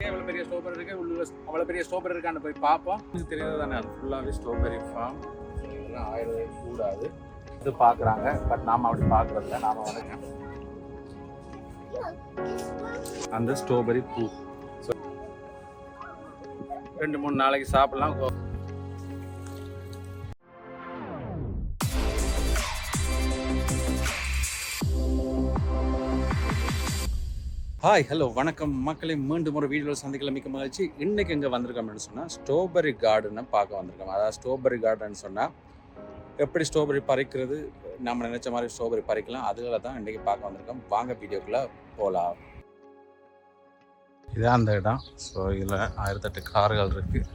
எவ்வளோ பெரிய ஸ்ட்ராபெரி இருக்கு, உள்ள அவ்வளோ பெரிய ஸ்ட்ராபெரி இருக்கான்னு போய் பார்ப்போம். எனக்கு தெரியாது தானே, அது ஃபுல்லாகவே ஸ்ட்ராபெரி ஃபார்ம். இதெல்லாம் ஆயிரவே கூடாது இது பார்க்குறாங்க. பட் நாம் அப்படி பார்க்குறதில்ல. நாம் வந்து அந்த ஸ்ட்ராபெரி பூ 2-3 நாளைக்கு சாப்பிடலாம். ஹாய், ஹலோ, வணக்கம் மக்களே. மீண்டும் ஒரு வீடியோவில் சந்திக்கல மிக்க மகிழ்ச்சி. இன்றைக்கி எங்கே வந்திருக்கோம் அப்படின்னு சொன்னால் ஸ்ட்ராபெரி கார்டனை பார்க்க வந்திருக்கோம். அதாவது ஸ்ட்ராபெரி கார்டன் சொன்னால் எப்படி ஸ்ட்ராபெரி பறிக்கிறது, நம்ம நினச்ச மாதிரி ஸ்ட்ராபெரி பறிக்கலாம், அதுகளை தான் இன்றைக்கி பார்க்க வந்திருக்கோம். வாங்க வீடியோக்குள்ளே போகலாம். இதான் அந்த இடம். ஸோ இதில் 1008 கார்கள் இருக்குது.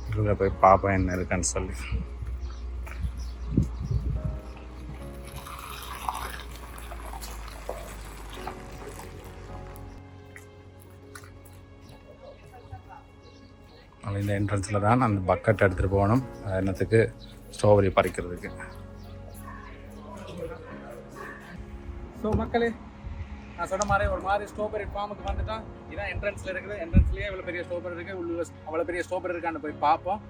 இதில் போய் பார்ப்போம் என்ன இருக்குன்னு சொல்லி. இந்த என்ட்ரன்ஸில் தான் அந்த பக்கெட் எடுத்துகிட்டு போகணும், என்னத்துக்கு ஸ்ட்ராபெரி பறிக்கிறதுக்கு. ஸோ மக்களே, நான் சொன்ன மாதிரி ஒரு மாதிரி ஸ்ட்ராபெரி ஃபார்முக்கு வந்துட்டான். இதான் என்ட்ரன்ஸில் இருக்குது. என்ட்ரன்ஸ்லேயே இவ்வளோ பெரிய ஸ்ட்ராபெரி இருக்குது, உள்ள அவ்வளோ பெரிய ஸ்ட்ராபெரி இருக்கான்னு போய் பார்ப்போம்.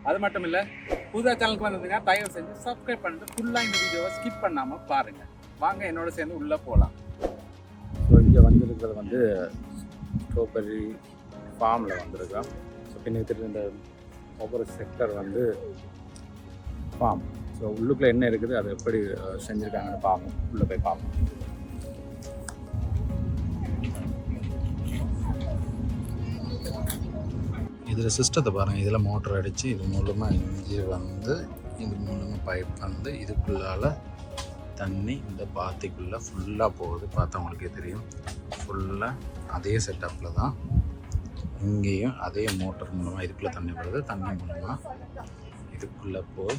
அது மட்டும் இல்லை, புதுதாக சேனலுக்கு வந்ததுங்க தயவு செஞ்சு சப்ஸ்கிரைப் பண்ணிட்டு ஃபுல்லாக இந்த வீடியோவை ஸ்கிப் பண்ணாமல் பாருங்கள். வாங்க என்னோட சேர்ந்து உள்ளே போகலாம். ஸோ இங்கே வந்திருக்கிறது வந்து ஸ்ட்ராபெரி ஃபார்மில் வந்திருக்கோம். பின்னுக்கு தெரிஞ்ச இந்த ஒவ்வொரு செக்டர் வந்து ஃபார்ம். ஸோ உள்ளுக்குள்ளே என்ன இருக்குது, அது எப்படி செஞ்சுருக்காங்கன்னு பார்ப்போம். உள்ளே போய் பார்ப்போம். இதில் சிஸ்டத்தை பாருங்கள். இதில் மோட்டர் அடித்து இது மூலமாக இஞ்சி வந்து இது மூலமாக பைப் வந்து இதுக்குள்ளால் தண்ணி இந்த பாத்திக்குள்ளே ஃபுல்லாக போகுது. பார்த்தா உங்களுக்கே தெரியும். ஃபுல்லாக அதே செட்டப்பில் தான் இங்கேயும் அதே மோட்டர் மூலமாக இதுக்குள்ளே தண்ணி வருது. தண்ணி மூலமாக இதுக்குள்ளே போய்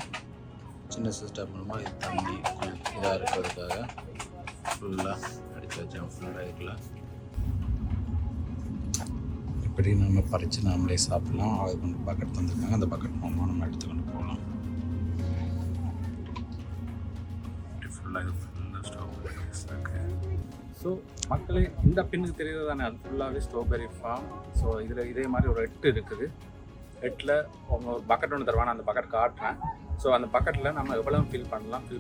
சின்ன சிஸ்டம் மூலமாக இது தண்ணி இதாக இருக்கிறதுக்காக ஃபுல்லாக அடித்து வச்சோம். ஃபுல்லாக இதுக்குள்ள இப்படி நம்ம பறித்து நாமளே சாப்பிட்லாம். அது கொண்டு பக்கெட் தந்துருக்காங்க. அந்த பக்கெட் மூலமாக நம்ம எடுத்துக்கொண்டு போகலாம். இப்படி ஃபுல்லாக இது ஃபுல்லாக ஸ்ட்ராபெரி இருக்குது. ஸோ மக்களே, இந்த பின்னுக்கு தெரியுது தானே, அது ஃபுல்லாகவே ஸ்ட்ராபெரி ஃபார்ம். ஸோ இதில் இதே மாதிரி ஒரு 8 இருக்குது. 8ல் அவங்க ஒரு பக்கெட் ஒன்று தருவாங்க. அந்த பக்கெட் காட்டுறேன். ஸோ அந்த பக்கெட்டில் நம்ம எவ்வளோ ஃபில்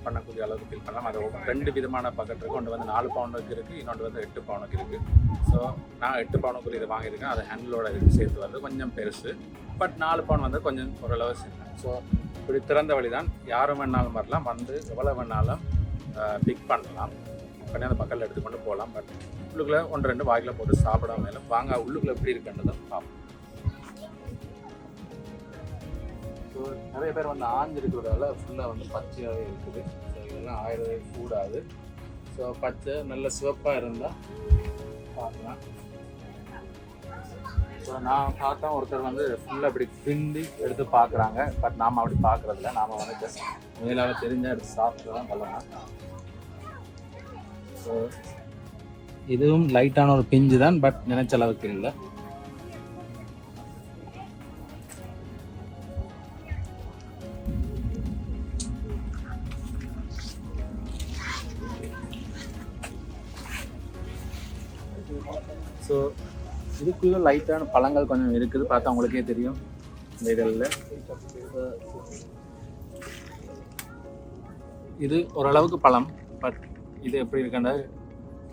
பண்ணக்கூடிய அளவுக்கு ஃபில் பண்ணலாம். அது 2 விதமான பக்கெட் இருக்குது. ஒன்று வந்து 4 பவுனுக்கு இருக்குது, இன்னொன்று வந்து 8 பவுனுக்கு இருக்குது. ஸோ நான் 8 பவுனுக்குள்ள இது வாங்கியிருக்கேன். அது ஹேண்டிலோட இது சேர்த்து வருது, கொஞ்சம் பெருசு. பட் 4 பவுன் வந்து கொஞ்சம் ஓரளவு சேர்த்தேன். ஸோ இப்படி திறந்த வழி தான், யாரும் வேணாலும் வரலாம், வந்து எவ்வளோ வேணாலும் பிக் பண்ணலாம். பண்ணி அந்த பக்கத்தில் எடுத்துக்கொண்டு போகலாம். பட் உள்ளுக்குள்ளே 1-2 வாய்க்கில் போட்டு சாப்பிடாம இல்லை. வாங்க உள்ளுக்குள்ளே எப்படி இருக்குன்றதை பார்ப்போம். ஸோ நிறைய பேர் வந்து ஆஞ்சிருக்கிறதால ஃபுல்லாக வந்து பச்சையாகவே இருக்குது. ஸோ இதெல்லாம் ஆயிரவே கூடாது. ஸோ பச்சை நல்ல சிவப்பாக இருந்தால் பார்க்கலாம். ஸோ நான் பார்த்தா ஒருத்தர் வந்து ஃபுல்லாக இப்படி பிந்தி எடுத்து பார்க்குறாங்க. பட் நாம் அப்படி பார்க்குறதில்ல. நாம் வந்து ஜஸ்ட் மேலால் தெரிஞ்சால் எடுத்து சாப்பிட்டு தான் கொள்ளலாம். ஸோ இதுவும் லைட்டான ஒரு பிஞ்சு தான், பட் நினைச்ச அளவுக்கு இல்லை. ஸோ இதுக்குள்ள லைட்டான பழங்கள் கொஞ்சம் இருக்குது. பார்த்தா உங்களுக்கே தெரியும் இந்த இதழில். இது ஓரளவுக்கு பழம். பட் இது எப்படி இருக்குன்னு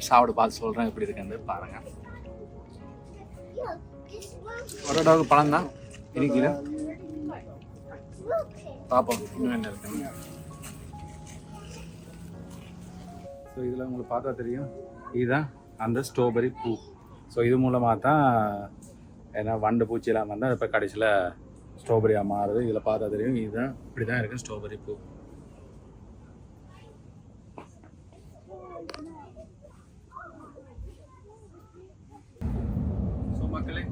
சாப்பிட பார்த்து சொல்கிறேன். எப்படி இருக்குன்னு பாருங்கள். ஓரளவுக்கு பழம் தான் இருக்குது. பார்ப்போம் இன்னும் என்ன இருக்குன்னு. ஸோ இதில் உங்களுக்கு பார்த்தா தெரியும், இதுதான் அந்த ஸ்ட்ராபெரி பூ. ஸோ இது மூலமாக தான் ஏன்னா வண்டு பூச்சியெல்லாம் வந்தால் இப்போ கடைசியில் ஸ்ட்ராபெரியாக மாறுது. இதில் பார்த்தா தெரியும், இதுதான் இப்படி தான் இருக்குது ஸ்ட்ராபெரி பூ. ஸோ மக்களே,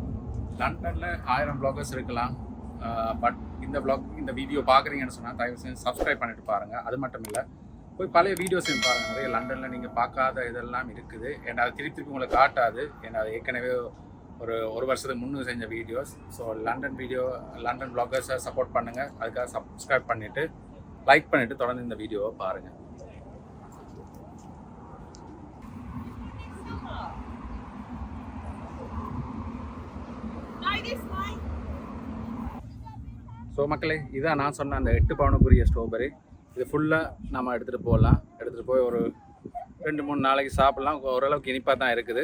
லண்டனில் 1000 ப்ளாகர்ஸ் இருக்கலாம். பட் இந்த வீடியோ பார்க்குறீங்கன்னு சொன்னால் தயவு செஞ்சு சப்ஸ்கிரைப் பண்ணிட்டு பாருங்கள். அது மட்டும் இல்லை, போய் பழைய வீடியோஸையும் பாருங்கள். நிறைய லண்டனில் நீங்கள் பார்க்காத இதெல்லாம் இருக்குது. ஏன்னா அது திருப்பி உங்களை காட்டாது. ஏன்னா அது ஏற்கனவே ஒரு வருஷத்துக்கு முன்னே செஞ்ச வீடியோஸ். ஸோ லண்டன் ப்ளாகர்ஸை சப்போர்ட் பண்ணுங்கள். அதுக்காக சப்ஸ்கிரைப் பண்ணிவிட்டு லைக் பண்ணிவிட்டு தொடர்ந்து இந்த வீடியோவை பாருங்கள். ஸோ மக்களே, இதான் நான் சொன்ன அந்த 8 பவுனுக்குரிய ஸ்ட்ராபெரி. இது ஃபுல்லாக நம்ம எடுத்துகிட்டு போகலாம். எடுத்துகிட்டு போய் ஒரு 2-3 நாளைக்கு சாப்பிட்லாம். ஓரளவுக்கு இனிப்பாக தான் இருக்குது.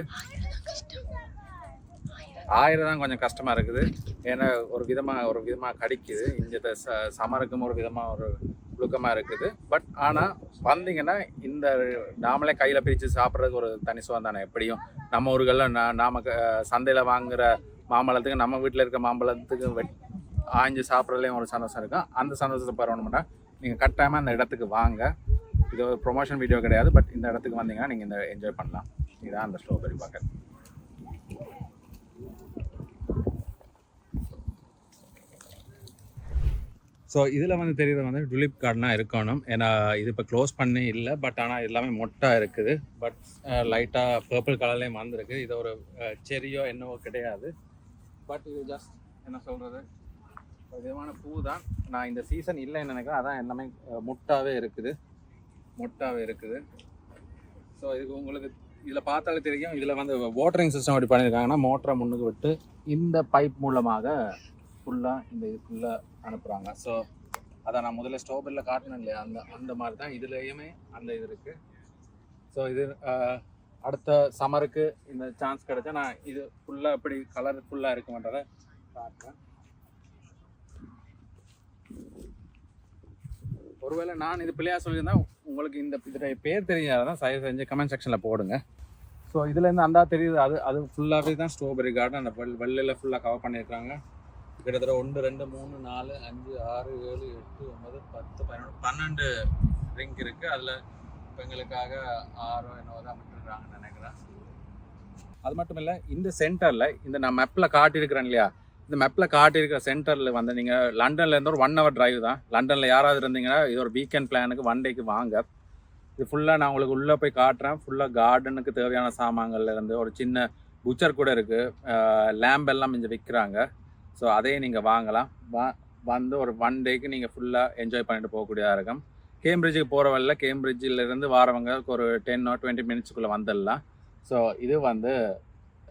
1000 தான் கொஞ்சம் கஷ்டமாக இருக்குது. ஏன்னா ஒரு விதமாக கடிக்குது. இங்கே சமருக்கும் ஒரு விதமாக ஒரு புழுக்கமாக இருக்குது. பட் ஆனால் வந்தீங்கன்னா இந்த நாமளே கையில் பிரித்து சாப்பிட்றதுக்கு ஒரு தனி சுகம் தானே. எப்படியும் நம்ம ஊர்களில் நாம் சந்தையில் வாங்குகிற மாம்பழத்துக்கு நம்ம வீட்டில் இருக்க மாம்பழத்துக்கு ஆய்ஞ்சு சாப்பிட்றதுலேயும் ஒரு சந்தோஷம் இருக்கும். அந்த சந்தோஷத்தை பரவணும்னா நீங்கள் கட்டாயமாக அந்த இடத்துக்கு வாங்க. இது ஒரு ப்ரொமோஷன் வீடியோ கிடையாது. பட் இந்த இடத்துக்கு வந்தீங்கன்னா நீங்கள் இந்த என்ஜாய் பண்ணலாம். இதுதான் அந்த ஸ்ட்ராபெரி பாக்கெட். ஸோ இதில் வந்து தெரியுது வந்து டுலிப் கார்டனாக இருக்கணும். ஏன்னா இது இப்போ க்ளோஸ் பண்ணி இல்லை. பட் ஆனால் எல்லாமே மொட்டாக இருக்குது. பட் லைட்டாக பர்பிள் கலர்லேயும் வந்திருக்கு. இது ஒரு செரியோ என்னவோ கிடையாது. பட் இது ஜஸ்ட் என்ன சொல்கிறது, ஒரு விதமான பூ தான். நான் இந்த சீசன் இல்லைன்னு நினைக்கிறேன். அதான் எல்லாமே மொட்டாகவே இருக்குது. ஸோ இதுக்கு உங்களுக்கு இதில் பார்த்தாலே தெரியும். இதில் வந்து வாட்டரிங் சிஸ்டம் எப்படி பண்ணியிருக்காங்கன்னா, மோட்டரை முன்னுக்கு விட்டு இந்த பைப் மூலமாக ஃபுல்லாக இந்த இதுக்குள்ளே அனுப்புகிறாங்க. ஸோ அதை நான் முதல்ல ஸ்ட்ராபெரியில் காட்டினேன் இல்லையா, அந்த மாதிரி தான் இதுலேயுமே அந்த இது இருக்குது. ஸோ இது அடுத்த சம்மருக்கு இந்த சான்ஸ் கிடைச்சா நான் இது ஃபுல்லாக எப்படி கலர்ஃபுல்லாக இருக்குமன்றதை காட்டுறேன். ஒருவேளை நான் இது பிள்ளையா சொல்லியிருந்தேன், உங்களுக்கு இந்த இதோடைய பேர் தெரியாதான் தயவு செஞ்சு கமெண்ட் செக்ஷனில் போடுங்க. ஸோ இதுலேருந்து அந்த தெரியுது, அது ஃபுல்லாகவே தான் ஸ்ட்ராபெரி கார்டன். அந்த வெள்ளையில் ஃபுல்லாக கவர் பண்ணியிருக்காங்க. கிட்டத்தட்ட 1 2 3 4 5 6 7 8 9 10 11 12 ரிங்க் இருக்குது. அதில் இப்போ எங்களுக்காக 6 என்னவோ தான் விட்டுருக்காங்கன்னு நினைக்கிறேன். அது மட்டும் இல்லை, இந்த சென்டரில் இந்த நான் மெப்பில் காட்டியிருக்கிறேன் இல்லையா, இந்த மெப்பில் காட்டியிருக்கிற சென்டரில் வந்து நீங்கள் லண்டன்லேருந்து ஒரு 1 hour டிரைவ் தான். லண்டனில் யாராவது இருந்தீங்கன்னா இது ஒரு வீக்கெண்ட் பிளானுக்கு 1 டேக்கு வாங்க. இது ஃபுல்லாக நான் உங்களுக்கு உள்ளே போய் காட்டுறேன். ஃபுல்லாக கார்டனுக்கு தேவையான சாமான்கள்லேருந்து ஒரு சின்ன புச்சர் கூட இருக்குது. லேம்ப் எல்லாம் இங்கே விற்கிறாங்க. ஸோ அதையும் நீங்கள் வாங்கலாம். வந்து ஒரு 1 டேக்கு நீங்கள் ஃபுல்லாக என்ஜாய் பண்ணிட்டு போகக்கூடியதாக இருக்கும். கேம்பிரிட்ஜுக்கு போகிற வழியில் கேம்பிரிட்ஜிலேருந்து வாரவங்க ஒரு 10 or 20 minutes வந்துடலாம். ஸோ இது வந்து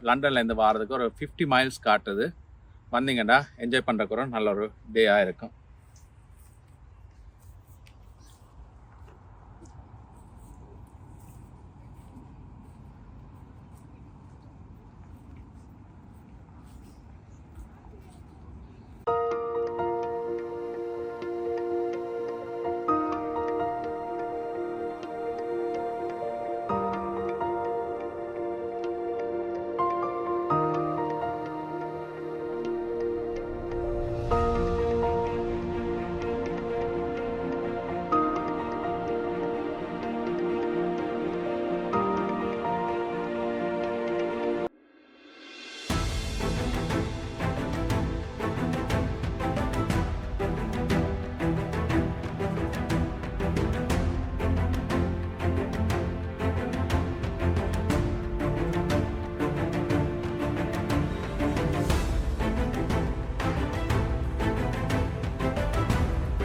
லண்டன்லேருந்து வாரதுக்கு ஒரு 50 miles காட்டுது. வந்தீங்கன்னா என்ஜாய் பண்ணுறக்கு ஒரு நல்ல ஒரு டேயாக இருக்கும்.